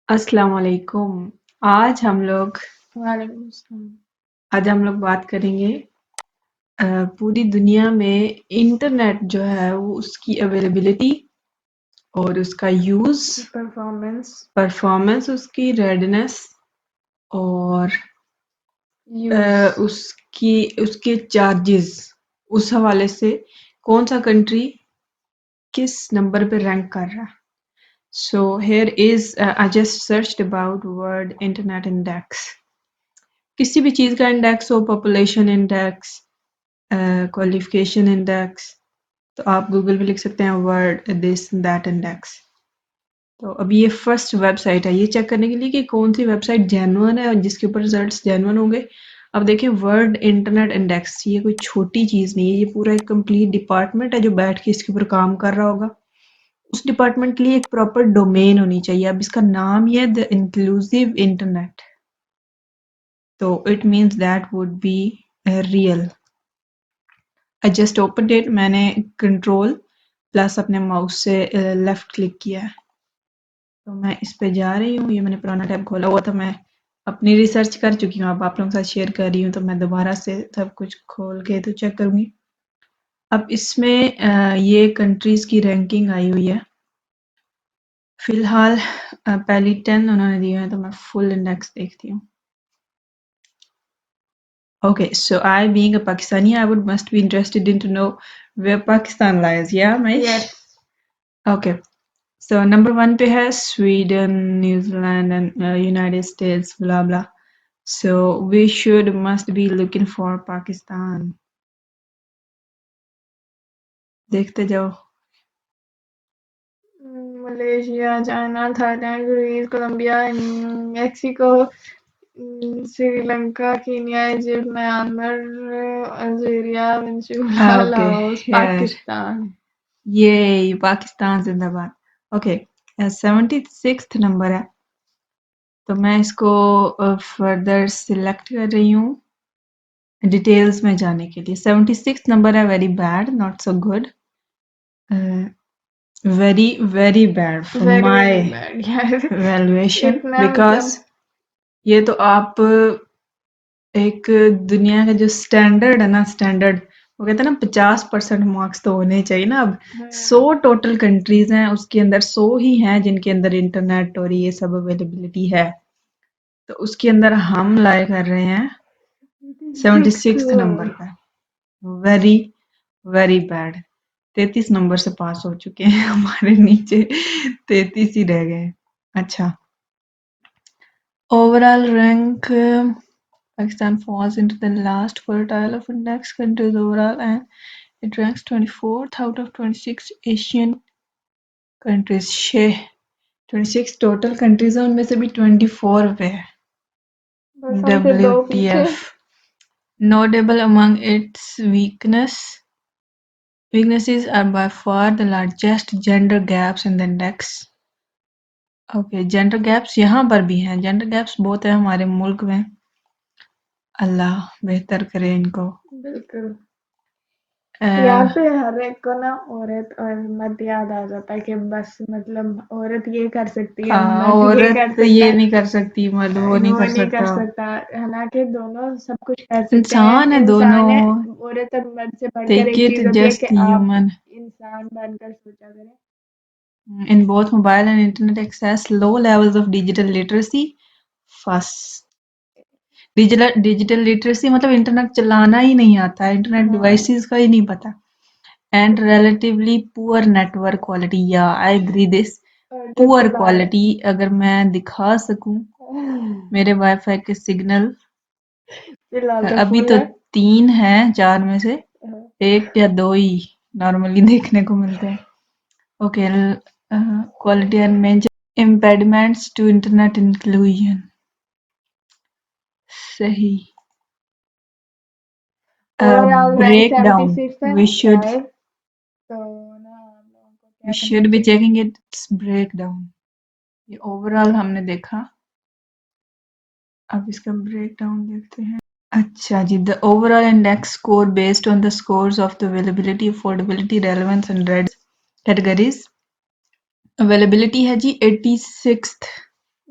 अस्सलाम वालेकुम। आज हम लोग वालेकुम अस्सलाम। आज हम लोग बात करेंगे पूरी दुनिया में इंटरनेट जो है वो उसकी अवेलेबिलिटी और उसका यूज़, परफॉर्मेंस, उसकी रेडनेस और यूज उसके चार्जेस, उस हवाले से कौन सा कंट्री किस नंबर पे रैंक कर रहा है। So here is I just searched about word internet index. किसी भी चीज़ का इंडेक्स हो, पॉपुलेशन इंडेक्स, क्वालिफिकेशन इंडेक्स, तो आप गूगल पे लिख सकते हैं वर्ड दिस दैट इंडेक्स। तो अभी ये फर्स्ट वेबसाइट है, ये चेक करने के लिए कि कौन सी वेबसाइट जेन्युइन है और जिसके ऊपर रिजल्ट्स जेन्युइन होंगे। अब देखिए वर्ल्ड इंटरनेट इंडेक्स, ये कोई छोटी चीज़ नहीं है, ये पूरा एक कंप्लीट डिपार्टमेंट है जो बैठ के इसके ऊपर काम कर रहा होगा। उस डिपार्टमेंट के लिए एक प्रॉपर डोमेन होनी चाहिए। अब इसका नाम ही है द इंक्लूसिव इंटरनेट, तो it means that would be real. I just open it, मैंने कंट्रोल प्लस अपने माउस से लेफ्ट क्लिक किया है, तो मैं इस पे जा रही हूँ। ये मैंने पुराना टैब खोला हुआ था, मैं अपनी रिसर्च कर चुकी हूँ, अब आप लोगों के साथ शेयर कर रही हूँ, तो मैं दोबारा से सब कुछ खोल के तो चेक करूँगी। अब इसमें ये कंट्रीज की रैंकिंग आई हुई है फिलहाल। पहली 10 उन्होंने दी है, तो मैं फुल इंडेक्स देखती हूँ। Okay, so I being a Pakistani, I would must be interested in to know where Pakistan lies. Yeah, Mish? yes Okay. So number 1 पे है Sweden, New Zealand and United States, blah blah. So we must be looking for Pakistan. देखते जाओ। Malaysia, China, Thailand, Greece, Colombia, Mexico, Sri Lanka, Kenya, Egypt, Myanmar, Algeria, Venezuela, Okay, Laos, here. Pakistan. Yay, Pakistan जिंदाबाद। Okay, 76th number है, तो मैं इसको further select कर रही हूँ डिटेल्स में जाने के लिए। 76 नंबर है, very bad, not so good, very very bad for my valuation, because ये तो आप एक दुनिया का जो स्टैंडर्ड है ना, स्टैंडर्ड वो कहते हैं ना 50% मार्क्स तो होने चाहिए ना। अब 100 टोटल कंट्रीज हैं, उसके अंदर 100 ही हैं जिनके अंदर इंटरनेट और ये सब अवेलेबिलिटी है, तो उसके अंदर हम लाए कर रहे हैं 76 नंबर पे। Very very bad. 33 नंबर से पास हो चुके हैं, हमारे नीचे 33 ही रह गए। अच्छा, overall rank Pakistan falls into the last quartile of index countries overall and it ranks 24th out of 26 Asian countries. 26 total countries हैं, उनमें से भी 24 पे है। WTF. Notable among its weaknesses are by far the largest gender gaps in the index. Okay, gender gaps यहाँ पर भी हैं, जेंडर गैप्स बहुत है हमारे मुल्क में। अल्लाह बेहतर करे इनको। बिल्कुल। यहाँ पे हर एक को ना औरत और मर्द याद आ जाता है कि बस मतलब औरत ये कर सकती है, हाँ, मर्द ये कर औरत सकता ये है, नहीं कर सकती, मर्द वो नहीं कर सकता। हालांकि दोनों सब कुछ कर सकते हैं। इंसान है इंसान है, दोनों। औरत और मर्द से बढ़कर Take एक it चीज होती है just कि आप human. इंसान बनकर सोचा करें। In both mobile and internet access, low levels of digital literacy. First, digital literacy मतलब इंटरनेट चलाना ही नहीं आता, इंटरनेट डिवाइसेस का ही नहीं पता। And relatively poor network quality, या I agree this. Poor quality, अगर मैं दिखा सकूं मेरे वाईफाई के सिग्नल अभी तो 3 हैं 4 में से 1 या 2 ही नॉर्मली देखने को मिलते हैं। Okay, quality and major impediments to internet inclusion. सही। breakdown, we should be checking its breakdown. ये ओवरऑल हमने देखा, अब इसका ब्रेकडाउन देखते हैं। अच्छा जी, the overall index score based on the scores of the availability, affordability, relevance and red categories. Availability है जी 86th,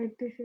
86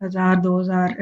1000-2000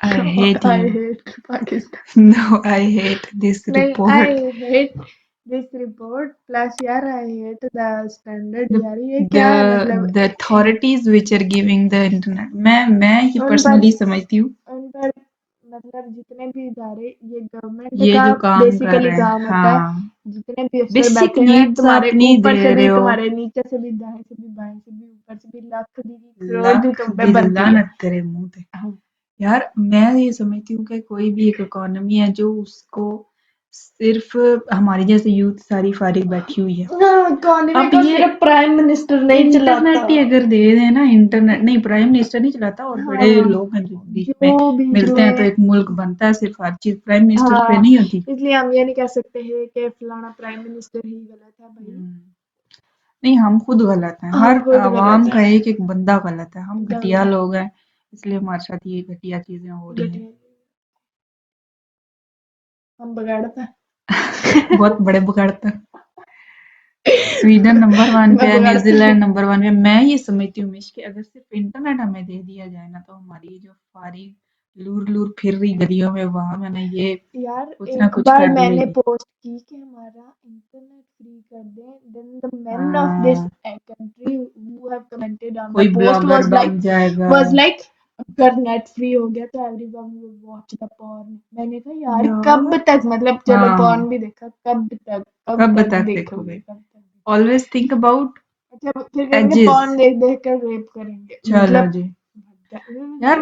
I hate you. Pakistan. No, I hate this report. I hate this report. Plus यार I hate the standard. यार ये क्या है मतलब? The authorities which are giving the internet. मैं ये personally समझती हूँ. उन पर मतलब जितने भी इदारे ये गवर्नमेंट का बेसिकली काम होता है. जितने भी अफसर बैठे हैं तुम्हारे ऊपर से भी, तुम्हारे नीचे से भी, दाएं से भी, बाएं से भी, ऊपर से भी, लाख करोड़ भी तुम पे बनती है. तेरे मुंह पे यार, मैं ये समझती हूँ कि कोई भी एक इकोनॉमी है जो उसको सिर्फ हमारी जैसे यूथ सारी फारिग बैठी हुई है. अब ये प्राइम मिनिस्टर नहीं चलाता. इंटरनेट ही अगर दे दें ना, इंटरनेट नहीं, प्राइम मिनिस्टर नहीं चलाता, और बड़े लोग हैं जो बीच में मिलते हैं तो एक मुल्क बनता है. सिर्फ हर चीज प्राइम मिनिस्टर पे नहीं होती. इसलिए हम ये नहीं कह सकते हैं कि फलाना प्राइम मिनिस्टर ही गलत है भाई. नहीं, हम खुद गलत हैं. हर आवाम का एक एक बंदा गलत है. हम घटिया लोग हैं, इसलिए हमारे साथ ये घटिया चीजें हो रही हैं. हम बगाड़ता बहुत बड़े बगाड़ता. स्वीडन नंबर 1 पे है, न्यूजीलैंड नंबर 1 पे. मैं ये समझती हूँ मिश कि अगर सिर्फ इंटरनेट हमें दे दिया जाए ना, तो हमारी जो फारिग लूर फिर रही गलियों में, वहां मैंने ये यार कुछ ना कुछ बार मैंने पोस्ट की कि हमारा इंटरनेट फ्री कर दें. Then the man of this country who have commented on the post was like अगर नेट फ्री हो गया तो everyone will watch the porn. मैंने कहा यार कब तक, मतलब चलो पॉर्न भी देखा, कब तक देखोगे. ऑलवेज थिंक अबाउट फिर कहेंगे पॉर्न देख कर रेप करेंगे. चलो जी यार,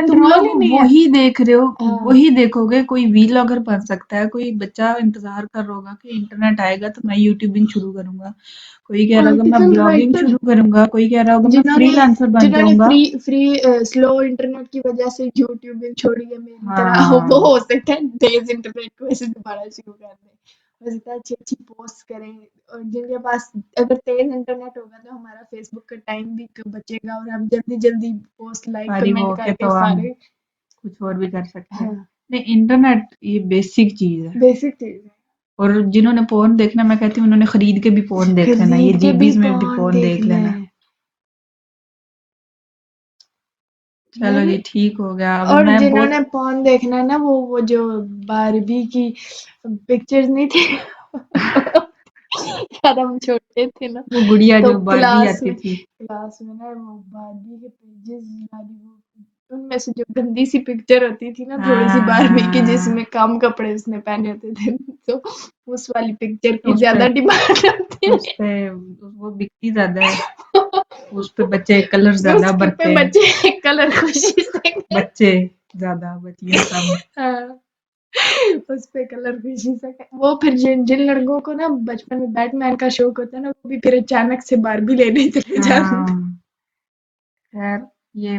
तुम लोग वही देख रहे हो, वही देखोगे. कोई वीलॉगर बन सकता है, कोई बच्चा इंतजार कर रहा होगा कि इंटरनेट आएगा तो मैं यूट्यूबिंग शुरू करूंगा. कोई कह रहा होगा मैं ब्लॉगिंग शुरू करूंगा. कोई कह रहा होगा मैं फ्रीलांसर बन जाऊंगा. फ्री स्लो इंटरनेट की वजह से यूट्यूबिंग छोड़ी है मेरी तरह. वो हो सकता है तेज इंटरनेट को ऐसे दोबारा शुरू कर दें, अच्छी अच्छी पोस्ट करें. और जिनके पास अगर तेज इंटरनेट होगा तो हमारा फेसबुक का टाइम भी बचेगा और हम जल्दी जल्दी पोस्ट लाइक कमेंट करके सारे कुछ और भी कर सकते हैं. नहीं, इंटरनेट ये बेसिक चीज है, बेसिक चीज है. और जिन्होंने पोर्न देखना, मैं कहती हूँ उन्होंने खरीद के भी पोर्न देख लेना. ये जीबीज में भी पोर्न देख लेना. चलो जी ठीक हो गया. और जिन्होंने पोर्न देखना है ना, वो जो बारबी की पिक्चर्स नहीं थी यार हम छोटे थे ना, वो गुड़िया जो बारबी आती थी क्लास में ना, वो बारबी के पेजेस उनमें से जो गंदी सी पिक्चर होती थी ना, थोड़ी सी बारबी की जिसमें कम कपड़े उसने पहने होते थे, तो उस वाली पिक्चर की ज्यादा डिमांड होती है. उस पे वो बिकती ज्यादा है. उस पे बच्चे कलर ज्यादा भरते हैं. बच्चे कलर खुशी से बच्चे ज्यादा, बच्चियां कम. उस पे कलर खुशी से. वो फिर जिन लड़कों को ना बचपन में बैटमैन का शौक होता है ना, वो भी फिर अचानक से बारबी लेने चले जाते हैं. यार ये